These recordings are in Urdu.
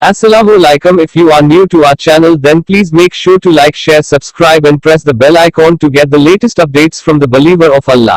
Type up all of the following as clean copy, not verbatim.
Assalamualaikum. If you are new to our channel, then please make sure to like, share, subscribe and press the bell icon to get the latest updates from the believer of Allah.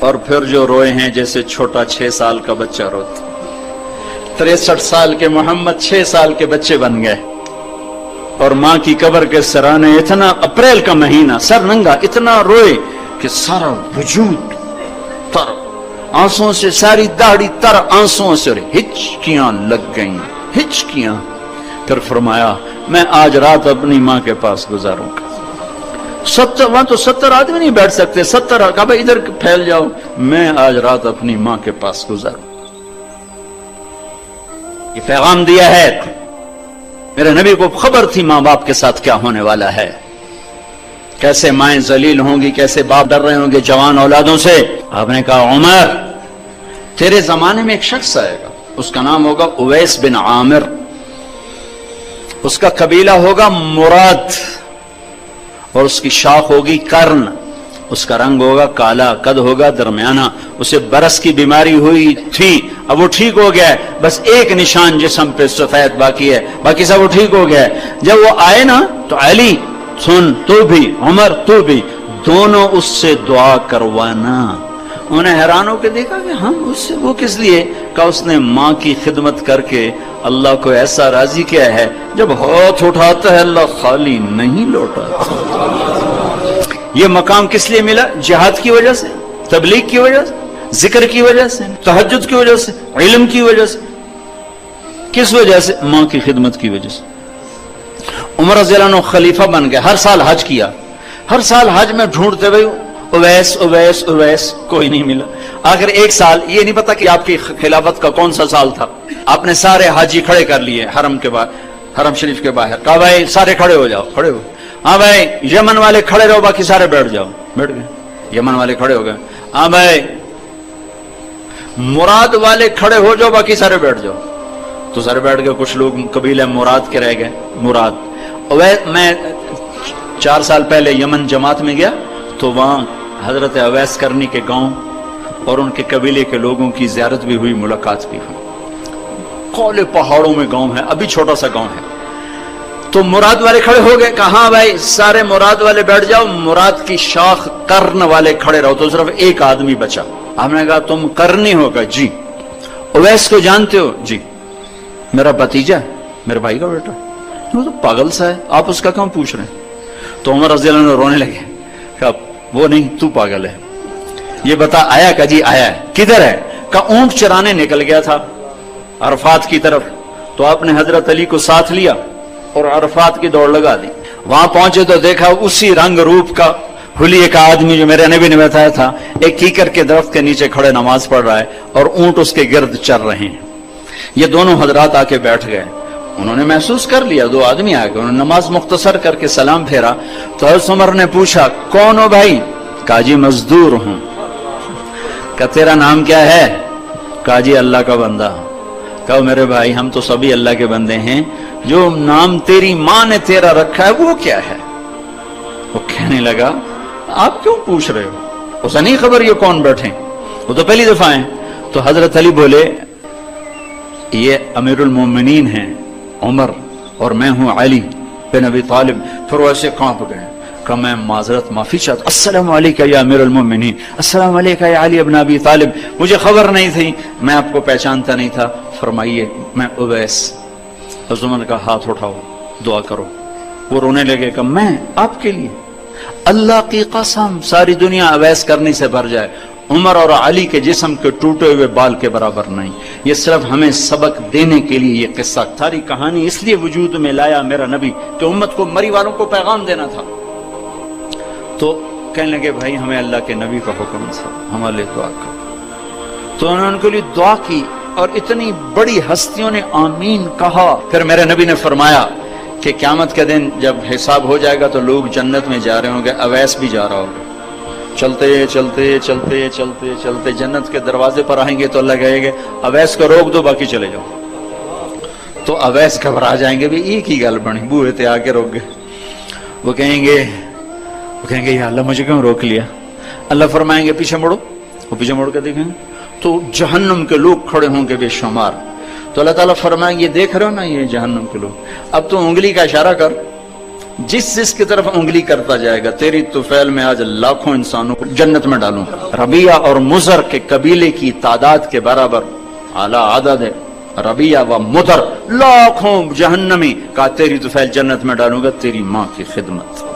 اور پھر جو روئے ہیں جیسے چھوٹا 6 سال کا بچہ روتا. 63 سال کے محمد 6 سال کے بچے بن گئے اور ماں کی قبر کے سرانے اتنا، اپریل کا مہینہ، سر ننگا، اتنا روئے کہ سارا وجود تر آنسوں سے، ساری داڑھی تر آنسوں سے، ہچکیاں لگ گئیں، ہچکیاں. پھر فرمایا میں آج رات اپنی ماں کے پاس گزاروں گا. 70 وہاں تو 70 آدمی نہیں بیٹھ سکتے، 70 کہا بھائی ادھر پھیل جاؤ، میں آج رات اپنی ماں کے پاس گزاروں. یہ پیغام دیا ہے. میرے نبی کو خبر تھی ماں باپ کے ساتھ کیا ہونے والا ہے، کیسے مائیں ذلیل ہوں گی، کیسے باپ ڈر رہے ہوں گے جوان اولادوں سے. آپ نے کہا عمر تیرے زمانے میں ایک شخص آئے گا، اس کا نام ہوگا اویس بن عامر، اس کا قبیلہ ہوگا مراد، اور اس کی شاخ ہوگی کرن، اس کا رنگ ہوگا کالا، قد ہوگا درمیانہ. اسے برس کی بیماری ہوئی تھی، اب وہ ٹھیک ہو گیا ہے، بس ایک نشان جسم پہ سفید باقی ہے، باقی سب وہ ٹھیک ہو گیا ہے. جب وہ آئے نا تو علی سن، تو بھی عمر تو بھی، دونوں اس سے دعا کروانا. انہیں حیران ہو کے دیکھا کہ ہم اس سے، وہ کس لیے؟ کہ اس نے ماں کی خدمت کر کے اللہ کو ایسا راضی کیا ہے، جب ہاتھ اٹھاتا ہے اللہ خالی نہیں لوٹاتا. یہ مقام کس لیے ملا؟ جہاد کی وجہ سے، تبلیغ کی وجہ سے، ذکر کی وجہ سے، تہجد کی وجہ سے، علم کی وجہ سے. کس وجہ سے؟ ماں کی خدمت کی وجہ سے. عمر رضی اللہ عنہ خلیفہ بن گئے، ہر سال حج کیا، ہر سال حج میں ڈھونڈتے ہوئے اویس اویس اویس، کوئی نہیں ملا. آخر ایک سال، یہ نہیں پتا کہ آپ کی خلافت کا کون سا سال تھا، آپ نے سارے حاجی کھڑے کر لیے حرم کے باہر، حرم شریف کے باہر. کہا بھائی سارے کھڑے ہو جاؤ، کھڑے ہو. ہاں بھائی یمن والے کھڑے رہو، باقی سارے بیٹھ جاؤ. بیٹھ گئے، یمن والے کھڑے ہو گئے. ہاں بھائی مراد والے کھڑے ہو جاؤ، باقی سارے بیٹھ جاؤ. تو سارے بیٹھ گئے. کچھ لوگ قبیلہ مراد کے رہ گئے. مراد، میں 4 سال پہلے یمن جماعت میں گیا تو وہاں حضرت اویس کرنی کے گاؤں اور ان کے قبیلے کے لوگوں کی زیارت بھی ہوئی، ملاقات بھی ہوئی. کولے پہاڑوں میں گاؤں ہے، ابھی چھوٹا سا گاؤں ہے. تو مراد والے کھڑے ہو گئے. کہاں بھائی سارے مراد والے بیٹھ جاؤ، مراد کی شاخ کرن والے کھڑے رہو. تو صرف ایک آدمی بچا. ہم نے کہا تم کرنی ہوگا؟ جی. اویس کو جانتے ہو؟ جی. میرا بھتیجا، میرے بھائی کا بیٹا. وہ تو پاگل سا ہے، آپ اس کا کیوں پوچھ رہے ہیں؟ تو عمر رضی اللہ عنہ رونے لگے. کہا وہ نہیں، تو پاگل ہے. یہ بتا آیا؟ کہ جی آیا ہے. کدھر ہے؟ کہ اونٹ چرانے نکل گیا تھا عرفات کی طرف. تو آپ نے حضرت علی کو ساتھ لیا اور عرفات کی دوڑ لگا دی. وہاں پہنچے تو دیکھا اسی رنگ روپ کا حلیے کا آدمی جو میرے نبی نے بتایا تھا، ایک کیکر کے درخت کے نیچے کھڑے نماز پڑھ رہا ہے اور اونٹ اس کے گرد چر رہے ہیں. یہ دونوں حضرات آ کے بیٹھ گئے. انہوں نے محسوس کر لیا 2 آدمی آ گئے. انہوں نے نماز مختصر کر کے سلام پھیرا تو حضرت عمر نے پوچھا کون ہو بھائی؟ کہا جی مزدور ہوں. کہ تیرا نام کیا ہے؟ کہا جی اللہ کا بندہ. کہا میرے بھائی ہم تو سبھی اللہ کے بندے ہیں، جو نام تیری ماں نے تیرا رکھا ہے وہ کیا ہے؟ وہ کہنے لگا آپ کیوں پوچھ رہے ہو؟ اسے نہیں خبر یہ کون بیٹھے، وہ تو پہلی دفعہ ہیں. تو حضرت علی بولے یہ امیر المومنین ہیں عمر اور میں ہوں علی بن ابی طالب. پھر وہ ایسے کانپ گئے کہ میں معذرت معافی چاہتا ہوں. السلام علیکم یا امیر المومنین، السلام علیکم یا علی ابن ابی طالب. مجھے خبر نہیں تھی، میں آپ کو پہچانتا نہیں تھا. فرمائیے میں اویس. حضرت عمر نے کہا ہاتھ اٹھاؤ دعا کرو. وہ رونے لگے کہ میں آپ کے لیے، اللہ کی قسم ساری دنیا اویس کرنے سے بھر جائے، عمر اور علی کے جسم کے ٹوٹے ہوئے بال کے برابر نہیں. یہ صرف ہمیں سبق دینے کے لیے یہ قصہ، ساری کہانی اس لیے وجود میں لایا میرا نبی کہ امت کو، مری والوں کو پیغام دینا تھا. تو کہنے لگے بھائی ہمیں اللہ کے نبی کا حکم تھا، ہمارے لیے دعا کرو. تو انہوں نے ان کے لیے دعا کی اور اتنی بڑی ہستیوں نے آمین کہا. پھر میرے نبی نے فرمایا کہ قیامت کے دن جب حساب ہو جائے گا تو لوگ جنت میں جا رہے ہوں گے، اویس بھی جا رہا ہوگا. چلتے چلتے چلتے چلتے چلتے جنت کے دروازے پر آئیں گے تو اللہ کہے گے اویس کو روک دو باقی چلے جاؤ. تو اویس گھبرا جائیں گے، بھی ایک ہی گل بنی، بوئے تھے آ کے روک گئے. وہ کہیں گے یا اللہ مجھے کیوں روک لیا؟ اللہ فرمائیں گے پیچھے مڑو. وہ پیچھے مڑ کے دیکھیں گے تو جہنم کے لوگ کھڑے ہوں گے بے شمار. تو اللہ تعالیٰ فرمائیں گے یہ دیکھ رہے ہو نا یہ جہنم کے لوگ، اب تو انگلی کا اشارہ کر، جس کی طرف انگلی کرتا جائے گا تیری طفیل میں آج لاکھوں انسانوں کو جنت میں ڈالوں. ربیہ اور مضر کے قبیلے کی تعداد کے برابر اعلیٰ عدد ہے. ربیہ و مضر لاکھوں جہنمی، کہا تیری طفیل جنت میں ڈالوں گا تیری ماں کی خدمت.